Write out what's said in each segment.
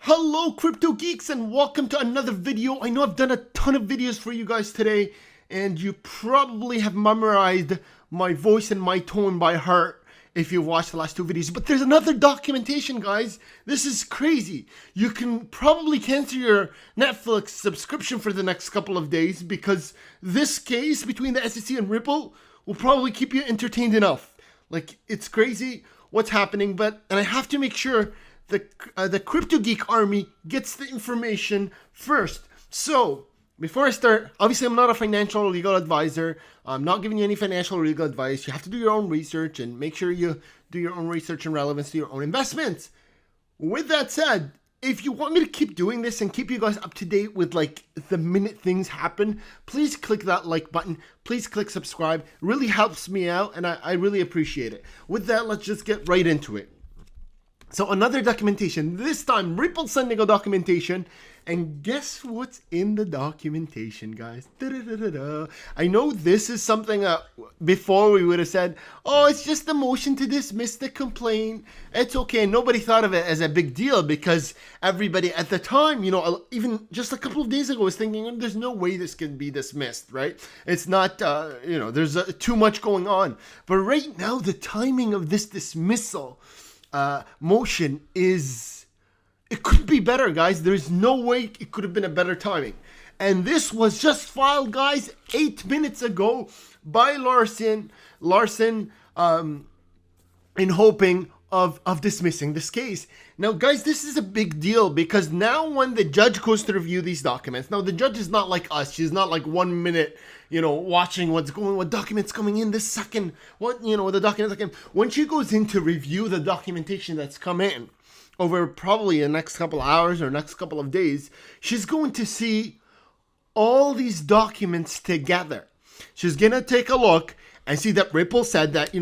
Hello crypto geeks and welcome to another video. I know I've done a ton of videos for you guys today and you probably have memorized my voice and my tone by heart if you've watched the last two videos, but there's another documentation, guys. This is crazy. You can probably cancel your Netflix subscription for the next couple of days because this case between the SEC and Ripple will probably keep you entertained enough. Like, it's crazy what's happening, and I have to make sure the Crypto Geek army gets the information first. So, before I start, obviously I'm not a financial or legal advisor. I'm not giving you any financial or legal advice. You have to do your own research and make sure you do your own research and relevance to your own investments. With that said, if you want me to keep doing this and keep you guys up to date with like the minute things happen, please click that like button. Please click subscribe. It really helps me out and I really appreciate it. With that, let's just get right into it. So another documentation, this time Ripple sending a documentation, and guess what's in the documentation, guys? Da-da-da-da-da. I know this is something before we would have said, oh, it's just a motion to dismiss the complaint. It's okay. Nobody thought of it as a big deal because everybody at the time, even just a couple of days ago was thinking, oh, there's no way this can be dismissed, right? It's not, there's too much going on. But right now, the timing of this dismissal motion it couldn't be better, guys. There's no way it could have been a better timing. And this was just filed, guys, 8 minutes ago by Larson in hoping of dismissing this case. Now, guys, this is a big deal because now when the judge goes to review these documents, now the judge is not like us. She's not like 1 minute, watching what documents coming in this second, the document. When she goes in to review the documentation that's come in over probably the next couple of hours or next couple of days, she's going to see all these documents together. She's going to take a look and see that Ripple said that,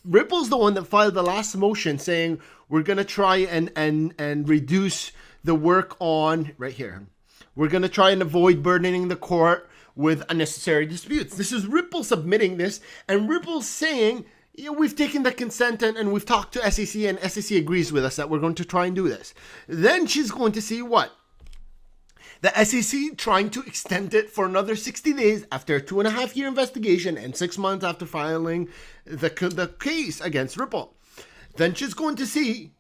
Ripple's the one that filed the last motion saying we're going to try and reduce the work on, right here. We're going to try and avoid burdening the court with unnecessary disputes. This is Ripple submitting this, and Ripple saying, we've taken the consent and we've talked to SEC, and SEC agrees with us that we're going to try and do this. Then she's going to see what? The SEC trying to extend it for another 60 days after a 2.5-year investigation and 6 months after filing the case against Ripple. Then she's going to see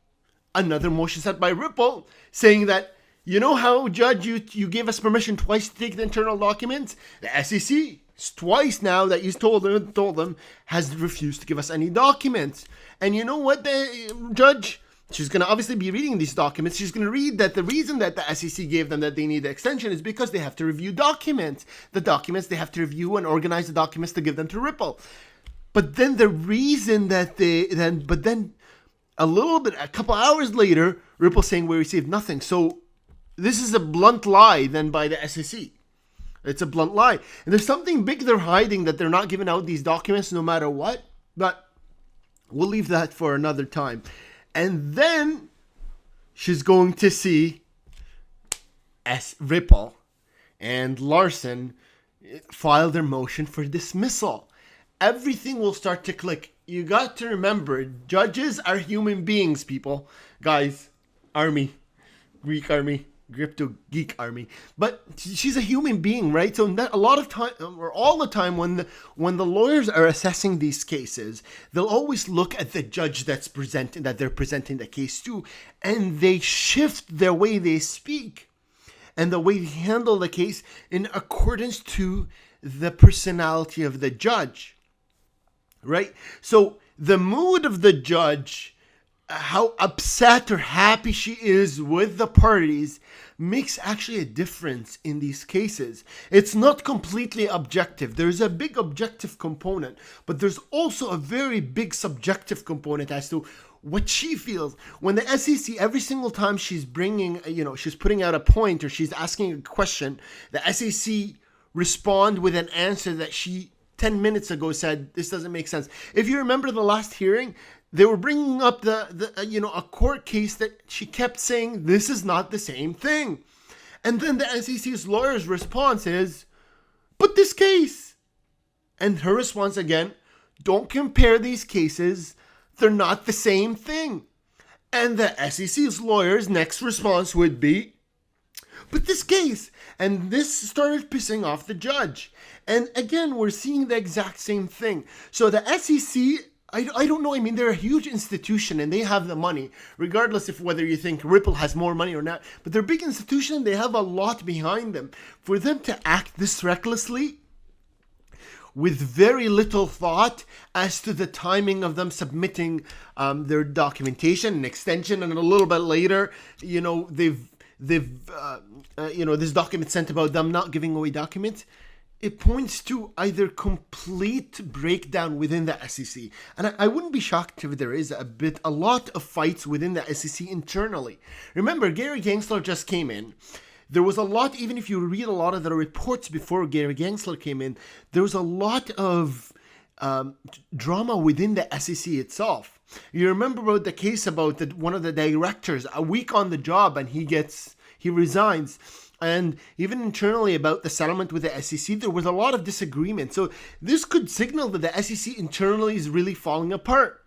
another motion set by Ripple saying that, how, Judge, you gave us permission twice to take the internal documents? The SEC, twice now that you told them, has refused to give us any documents. And you know what, the Judge? She's going to obviously be reading these documents. She's going to read that the reason that the SEC gave them that they need the extension is because they have to review documents. The documents, they have to review and organize the documents to give them to Ripple. But then the reason that a couple hours later, Ripple saying we received nothing. So this is a blunt lie then by the SEC. It's a blunt lie. And there's something big they're hiding that they're not giving out these documents no matter what. But we'll leave that for another time. And then she's going to see Ripple and Larson file their motion for dismissal. Everything will start to click. You got to remember, judges are human beings, people. Guys, army, Greek army, Crypto Geek army. But she's a human being, right? So a lot of time, or all the time, when the lawyers are assessing these cases, they'll always look at the judge that they're presenting the case to, and they shift their way they speak and the way they handle the case in accordance to the personality of the judge, right? So the mood of the judge, how upset or happy she is with the parties, makes actually a difference in these cases. It's not completely objective. There's a big objective component, but there's also a very big subjective component as to what she feels. When the SEC, every single time she's bringing, she's putting out a point or she's asking a question, the SEC respond with an answer that she 10 minutes ago said, this doesn't make sense. If you remember the last hearing, they were bringing up a court case that she kept saying, this is not the same thing. And then the SEC's lawyer's response is, but this case. And her response again, don't compare these cases. They're not the same thing. And the SEC's lawyers' next response would be, but this case, and this started pissing off the judge. And again, we're seeing the exact same thing. So the SEC, I don't know, I mean, they're a huge institution and they have the money, regardless of whether you think Ripple has more money or not. But they're a big institution, they have a lot behind them. For them to act this recklessly, with very little thought as to the timing of them submitting their documentation and extension, and a little bit later, you know, they've this document sent about them not giving away documents. It points to either complete breakdown within the SEC, and I wouldn't be shocked if there is a lot of fights within the SEC internally. Remember, Gary Gensler just came in. There was a lot, even if you read a lot of the reports before Gary Gensler came in, there was a lot of drama within the SEC itself. You remember about the case about one of the directors, a week on the job, and he resigns. And even internally about the settlement with the SEC, there was a lot of disagreement. So this could signal that the SEC internally is really falling apart.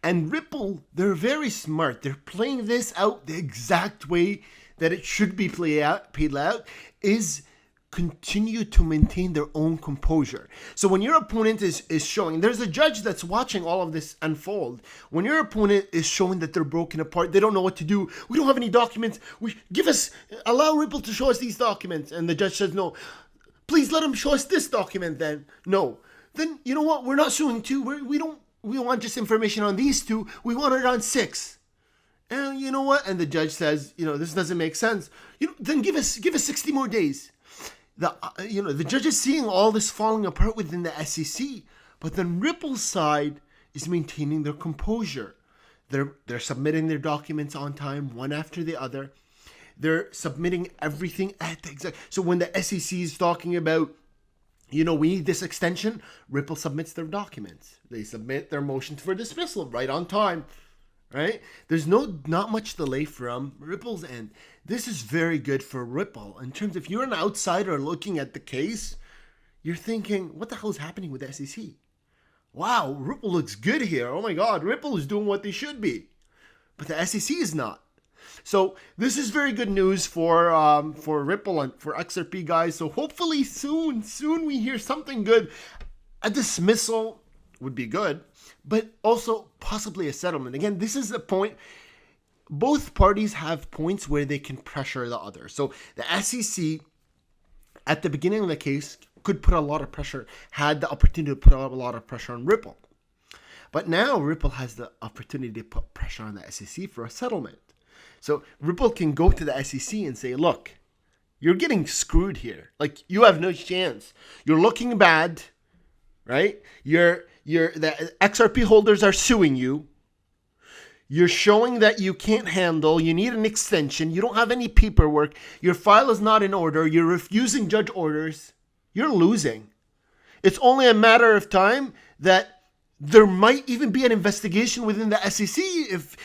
And Ripple, they're very smart. They're playing this out the exact way that it should be played out, is continue to maintain their own composure. So when your opponent is showing, there's a judge that's watching all of this unfold. When your opponent is showing that they're broken apart, they don't know what to do, we don't have any documents, allow Ripple to show us these documents, and the judge says no, please let him show us this document then. No. Then, you know what, we're not suing two, we want just information on these two, we want it on 6. And you know what? And the judge says, this doesn't make sense. Then give us 60 more days. The judge is seeing all this falling apart within the SEC, but then Ripple's side is maintaining their composure. They're submitting their documents on time, one after the other. They're submitting everything at the exact. So when the SEC is talking about, we need this extension, Ripple submits their documents. They submit their motion for dismissal right on time. Right? There's not much delay from Ripple's end. This is very good for Ripple. In terms of, if you're an outsider looking at the case, you're thinking, what the hell is happening with the SEC? Wow, Ripple looks good here. Oh my God, Ripple is doing what they should be. But the SEC is not. So this is very good news for Ripple and for XRP guys. So hopefully soon we hear something good. A dismissal would be good, but also possibly a settlement. Again, this is a point. Both parties have points where they can pressure the other. So the SEC, at the beginning of the case, could put a lot of pressure, had the opportunity to put a lot of pressure on Ripple. But now Ripple has the opportunity to put pressure on the SEC for a settlement. So Ripple can go to the SEC and say, look, you're getting screwed here. Like, you have no chance. You're looking bad, right? The XRP holders are suing you. You're showing that you can't handle, you need an extension, you don't have any paperwork, your file is not in order, you're refusing judge orders, you're losing. It's only a matter of time that there might even be an investigation within the SEC if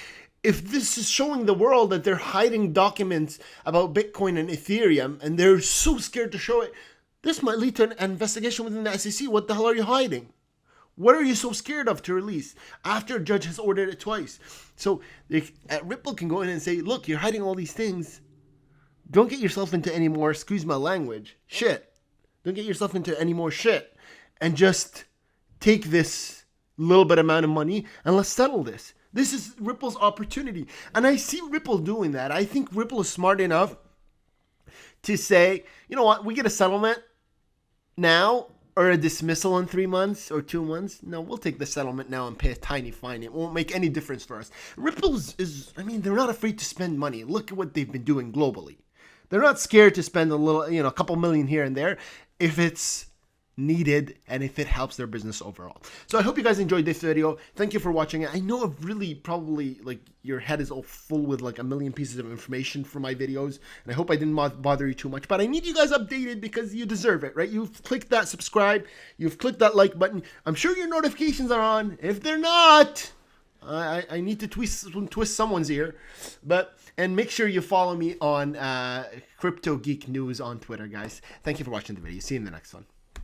this is showing the world that they're hiding documents about Bitcoin and Ethereum and they're so scared to show it. This might lead to an investigation within the SEC. What the hell are you hiding? What are you so scared of to release after a judge has ordered it twice? So Ripple can go in and say, look, you're hiding all these things. Don't get yourself into any more, excuse my language, shit. Don't get yourself into any more shit. And just take this little bit amount of money and let's settle this. This is Ripple's opportunity. And I see Ripple doing that. I think Ripple is smart enough to say, you know what, we get a settlement now, or a dismissal in 3 months or 2 months. No, we'll take the settlement now and pay a tiny fine. It won't make any difference for us. Ripple they're not afraid to spend money. Look at what they've been doing globally. They're not scared to spend a couple million here and there if it's needed and if it helps their business overall. So I hope you guys enjoyed this video. Thank you for watching it. I know I've really probably, your head is all full with a million pieces of information from my videos, and I hope I didn't bother you too much, but I need you guys updated because you deserve it, right? You've clicked that subscribe, you've clicked that like button. I'm sure your notifications are on. If they're not, I need to twist someone's ear. And make sure you follow me on Crypto Geek News on Twitter, guys. Thank you for watching the video. See you in the next one.